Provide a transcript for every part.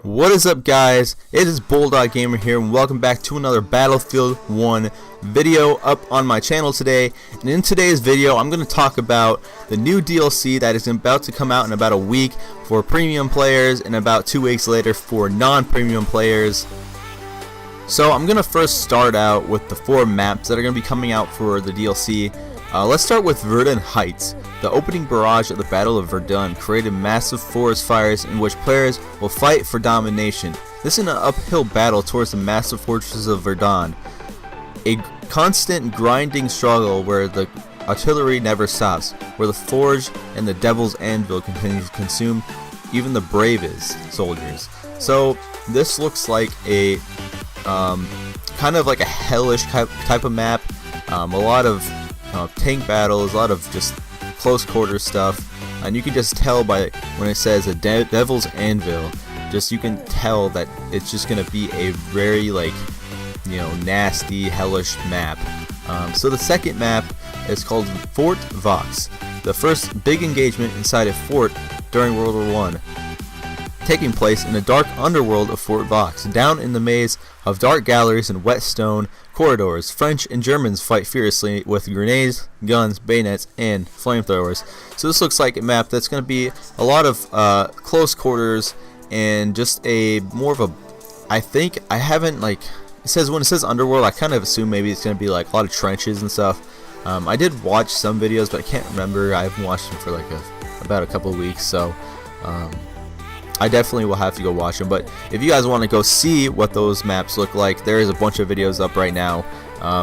What is up, guys? It is Bulldog Gamer here, and welcome back to another Battlefield 1 video up on my channel today. And in today's video, I'm going to talk about the new DLC that is about to come out in about a week for premium players, and about 2 weeks later for non-premium players. So I'm going to first start out with the 4 maps that are going to be coming out for the DLC. Let's start with Verdun Heights. The opening barrage of the Battle of Verdun created massive forest fires in which players will fight for domination. This is an uphill battle towards the massive fortresses of Verdun. A constant grinding struggle where the artillery never stops, where the forge and the devil's anvil continue to consume even the bravest soldiers. So this looks like a kind of like a hellish type of map. A lot of tank battles, a lot of just close quarter stuff, and you can just tell by when it says a devil's anvil, just you can tell that it's just gonna be a very, like, you know, nasty, hellish map. So the second map is called Fort Vox, the first big engagement inside a fort during World War I, taking place in the dark underworld of Fort Vox. Down in the maze of dark galleries and wet stone corridors, French and Germans fight fiercely with grenades, guns, bayonets, and flamethrowers. So this looks like a map that's going to be a lot of close quarters, and just a more of a, I think, I haven't, like, it says, when it says underworld, I kind of assume maybe it's going to be like a lot of trenches and stuff. I did watch some videos, but I can't remember. I haven't watched them for like about a couple of weeks, so I definitely will have to go watch them. But if you guys want to go see what those maps look like, there is a bunch of videos up right now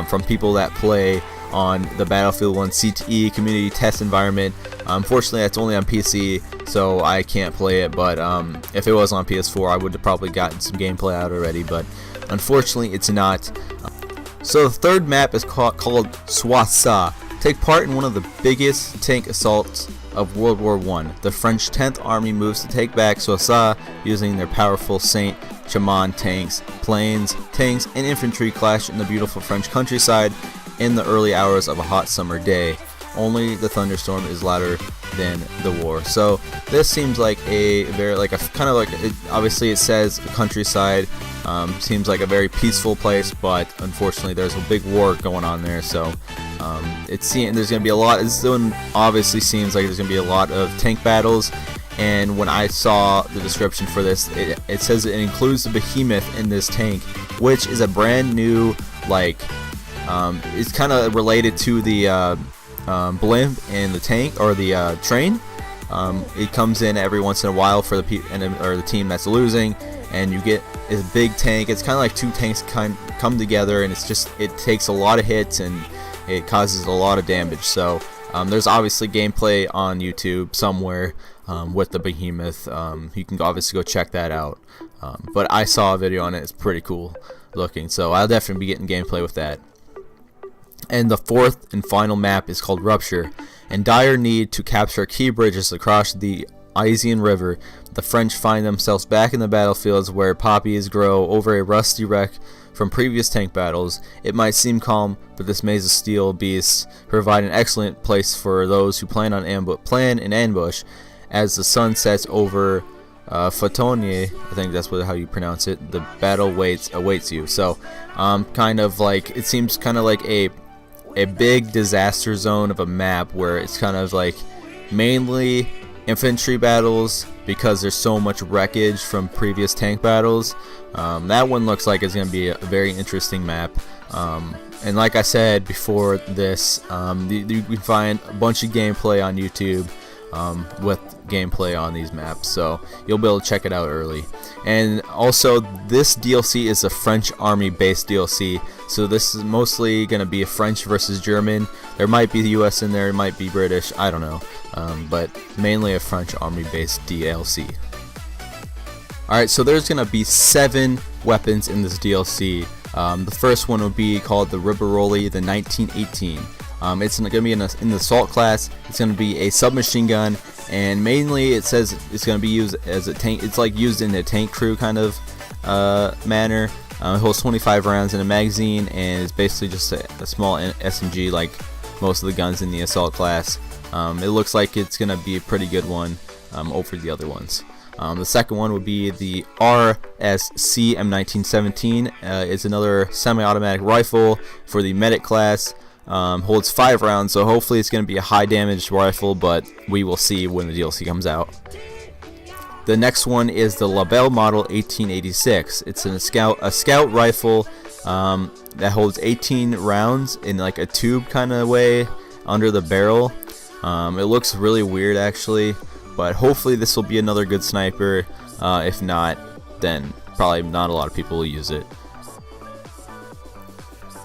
from people that play on the Battlefield 1 CTE community test environment. Unfortunately, that's only on PC, so I can't play it, but if it was on PS4, I would have probably gotten some gameplay out already, but unfortunately it's not. So the third map is called Soissons. Take part in one of the biggest tank assaults of World War I. The French 10th Army moves to take back Soissons using their powerful Saint-Chamond tanks. Planes, tanks, and infantry clash in the beautiful French countryside in the early hours of a hot summer day. Only the thunderstorm is louder than the war. So this seems like a very, like a kind of like, obviously it says countryside, seems like a very peaceful place, but unfortunately there's a big war going on there. So there's going to be a lot. This one obviously seems like there's going to be a lot of tank battles. And when I saw the description for this, it says it includes the Behemoth in this tank, which is a brand new, like, it's kind of related to the blimp and the tank, or the train. It comes in every once in a while for the team that's losing, and you get a big tank. It's kind of like two tanks come together, and it takes a lot of hits and it causes a lot of damage. So there's obviously gameplay on YouTube somewhere with the Behemoth. You can obviously go check that out. But I saw a video on it. It's pretty cool looking, so I'll definitely be getting gameplay with that. And the fourth and final map is called Rupture. In dire need to capture key bridges across the Isen River, the French find themselves back in the battlefields where poppies grow over a rusty wreck from previous tank battles. It might seem calm, but this maze of steel beasts provide an excellent place for those who plan an ambush. As the sun sets over Fatonnier, I think that's how you pronounce it, the battle awaits you. So kind of like, it seems kind of like a big disaster zone of a map where it's kind of like mainly infantry battles because there's so much wreckage from previous tank battles. That one looks like it's going to be a very interesting map. And like I said before this, you can find a bunch of gameplay on YouTube with gameplay on these maps, so you'll be able to check it out early. And also, this DLC is a French Army based DLC, so this is mostly going to be a French versus German. There might be the US in there, it might be British, I don't know, but mainly a French Army based DLC. Alright, so there's going to be 7 weapons in this DLC. The first one will be called the Ribaroli, the 1918. It's going to be in the assault class. It's going to be a submachine gun, and mainly it says it's going to be used as a tank. It's like used in a tank crew kind of manner. It holds 25 rounds in a magazine, and it's basically just a small SMG like most of the guns in the assault class. It looks like it's going to be a pretty good one over the other ones. The second one would be the RSC M1917. It's another semi-automatic rifle for the medic class. Holds 5 rounds, so hopefully it's going to be a high damage rifle, but we will see when the DLC comes out. The next one is the Labelle Model 1886. It's a scout rifle that holds 18 rounds in like a tube kind of way under the barrel. It looks really weird actually, but hopefully this will be another good sniper. If not, then probably not a lot of people will use it.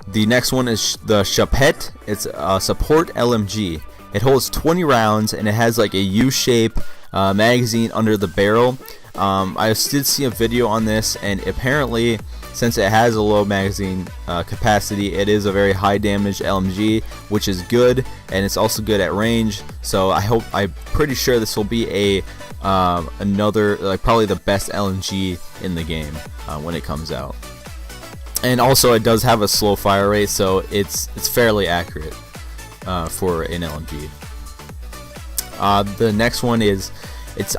The next one is the Chapette. It's a support LMG. It holds 20 rounds and it has like a U-shape magazine under the barrel. I did see a video on this, and apparently since it has a low magazine capacity, it is a very high damage LMG, which is good, and it's also good at range. So I'm pretty sure this will be a another, like, probably the best LMG in the game when it comes out. And also it does have a slow fire rate, so it's fairly accurate for an LMG. The next one is,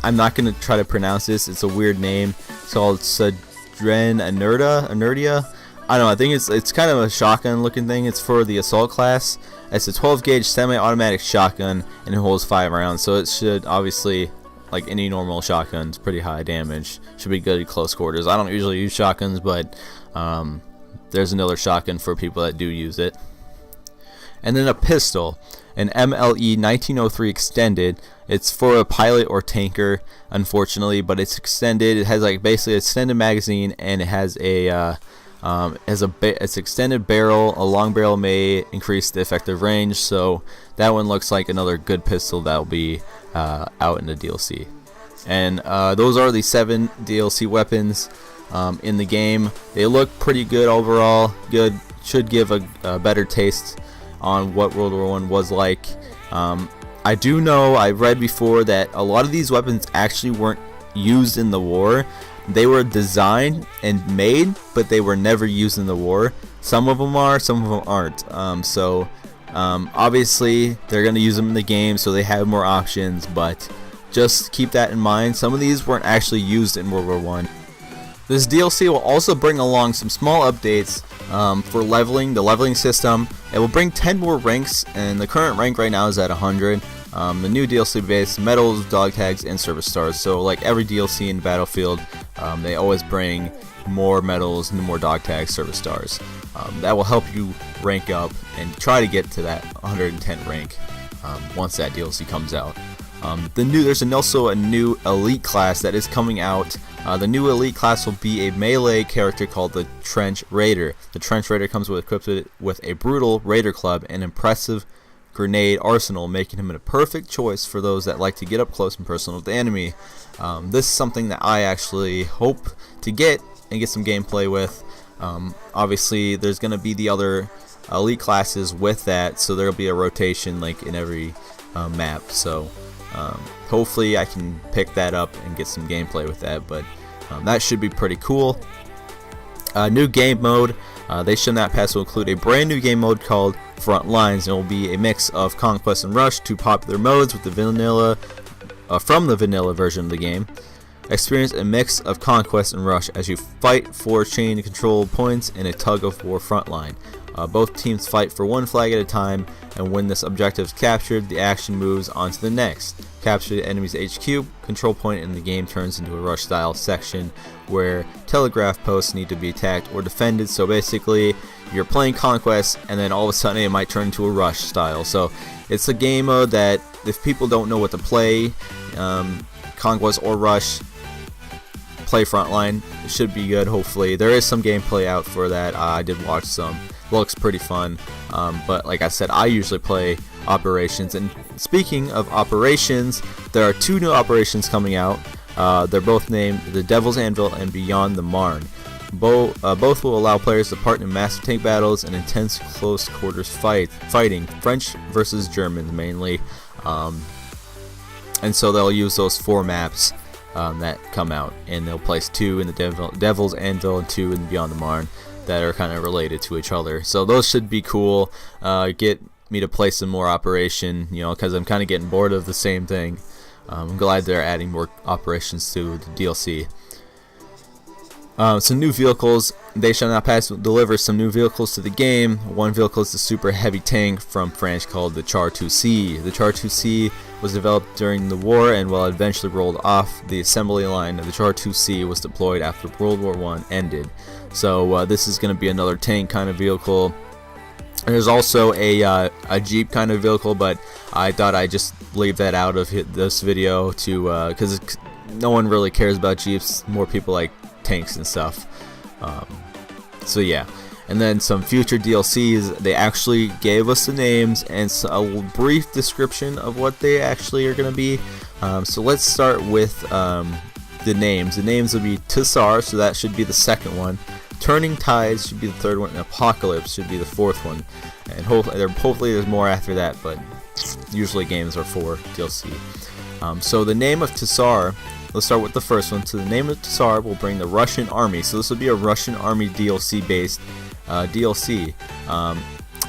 I'm not going to try to pronounce this, it's a weird name. It's called Sadren Inertia. I don't know, I think it's kind of a shotgun looking thing. It's for the assault class. It's a 12 gauge semi-automatic shotgun, and it holds 5 rounds, so it should obviously, like any normal shotgun, it's pretty high damage. Should be good at close quarters. I don't usually use shotguns, but there's another shotgun for people that do use it. And then a pistol, an MLE 1903 extended. It's for a pilot or tanker, unfortunately, but it's extended. It has like basically an extended magazine, and it has it's extended barrel. A long barrel may increase the effective range, so that one looks like another good pistol that will be out in the DLC. And those are the 7 DLC weapons in the game. They look pretty good overall. Good, should give a better taste on what World War I was like. I do know, I read before, that a lot of these weapons actually weren't used in the war. They were designed and made, but they were never used in the war. Some of them are, some of them aren't. Obviously they're going to use them in the game, so they have more options, but just keep that in mind. Some of these weren't actually used in World War I. This DLC will also bring along some small updates for leveling, the leveling system. It will bring 10 more ranks, and the current rank right now is at 100. The new DLC base, medals, dog tags, and service stars. So like every DLC in Battlefield, they always bring more medals and more dog tags, service stars. That will help you rank up and try to get to that 110 rank once that DLC comes out. There's also a new elite class that is coming out. The new elite class will be a melee character called the Trench Raider. The Trench Raider comes equipped with a brutal raider club and impressive grenade arsenal, making him a perfect choice for those that like to get up close and personal with the enemy. This is something that I actually hope to get and get some gameplay with. Obviously there's going to be the other elite classes with that, so there will be a rotation like in every map. So hopefully I can pick that up and get some gameplay with that, but that should be pretty cool. New game mode. They should not pass will include a brand new game mode called Front Lines, and it will be a mix of Conquest and Rush, 2 popular modes with the vanilla from the vanilla version of the game. Experience a mix of Conquest and Rush as you fight for chain control points in a tug-of-war frontline. Both teams fight for 1 flag at a time, and when this objective is captured, the action moves on to the next. Capture the enemy's HQ control point, and the game turns into a rush-style section where telegraph posts need to be attacked or defended. So basically, you're playing Conquest, and then all of a sudden it might turn into a rush style. So it's a game mode that if people don't know what to play, Conquest or Rush, play Frontline. It should be good. Hopefully there is some gameplay out for that. I did watch some. Looks pretty fun, but like I said, I usually play Operations. And speaking of Operations, there are 2 new operations coming out. They're both named the Devil's Anvil and Beyond the Marne. Both will allow players to part in massive tank battles and intense close quarters fighting, French versus Germans mainly, and so they'll use those 4 maps that come out, and they'll place 2 in the Devil's Anvil and 2 in Beyond the Marne that are kind of related to each other. So those should be cool. Get me to play some more Operation, you know, because I'm kind of getting bored of the same thing. I'm glad they're adding more operations to the DLC. Some new vehicles. They shall not pass deliver some new vehicles to the game. One vehicle is the super heavy tank from France called the Char 2C. The Char 2C was developed during the war, and while eventually rolled off the assembly line, the Char 2C was deployed after World War I ended. So this is going to be another tank kind of vehicle. There's also a Jeep kind of vehicle, but I thought I'd just leave that out of this video to because no one really cares about Jeeps. More people like tanks and stuff. So yeah, and then some future DLCs. They actually gave us the names and a brief description of what they actually are going to be. So let's start with the names. The names will be Tsar, so that should be the second one. Turning Tides should be the third one, and Apocalypse should be the fourth one. And hopefully there's more after that, but usually games are for DLC. So the name of Tsar, let's start with the first one. So the name of Tsar will bring the Russian army. So this will be a Russian army DLC based DLC.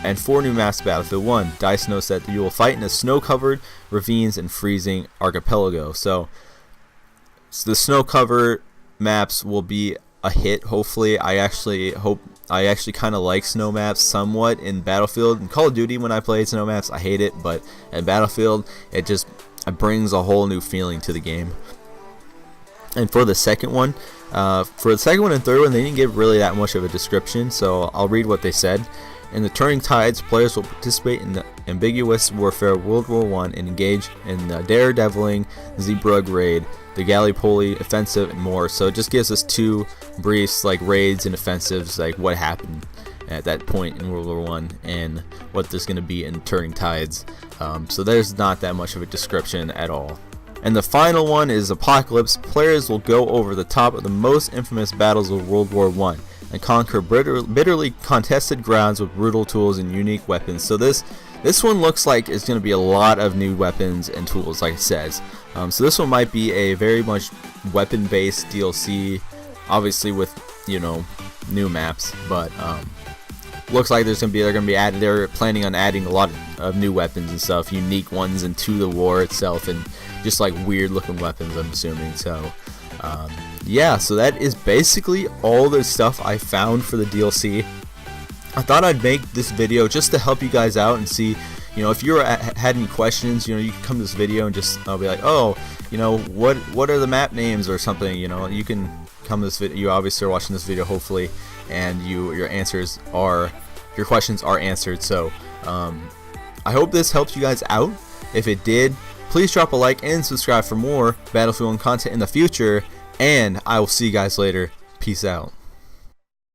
And 4 new maps to Battlefield 1. DICE notes that you will fight in a snow-covered ravines and freezing archipelago. So the snow-covered maps will be a hit. Hopefully, I actually kind of like snow maps somewhat in Battlefield. In Call of Duty, when I play snow maps, I hate it, but in Battlefield, it brings a whole new feeling to the game. And for the second one and third one, they didn't give really that much of a description, so I'll read what they said. In the Turning Tides, players will participate in the ambiguous warfare of World War I and engage in the daredeviling Zeebrugge raid, the Gallipoli offensive, and more. So it just gives us 2 briefs, like raids and offensives, like what happened at that point in World War I and what there's going to be in Turning Tides. So there's not that much of a description at all. And the final one is Apocalypse. Players will go over the top of the most infamous battles of World War I and conquer bitterly contested grounds with brutal tools and unique weapons. So this one looks like it's going to be a lot of new weapons and tools, like it says. So this one might be a very much weapon-based DLC, obviously with, you know, new maps. But looks like they're planning on adding a lot of new weapons and stuff, unique ones into the war itself, and just like weird-looking weapons, I'm assuming. So yeah, so that is basically all the stuff I found for the DLC. I thought I'd make this video just to help you guys out and see, you know, if you had any questions, you know, you can come to this video and I'll be like, oh, you know, what are the map names or something, you know, you can come to this video. You obviously are watching this video, hopefully, and your questions are answered. So I hope this helps you guys out. If it did, please drop a like and subscribe for more Battlefield 1 content in the future, and I will see you guys later. Peace out.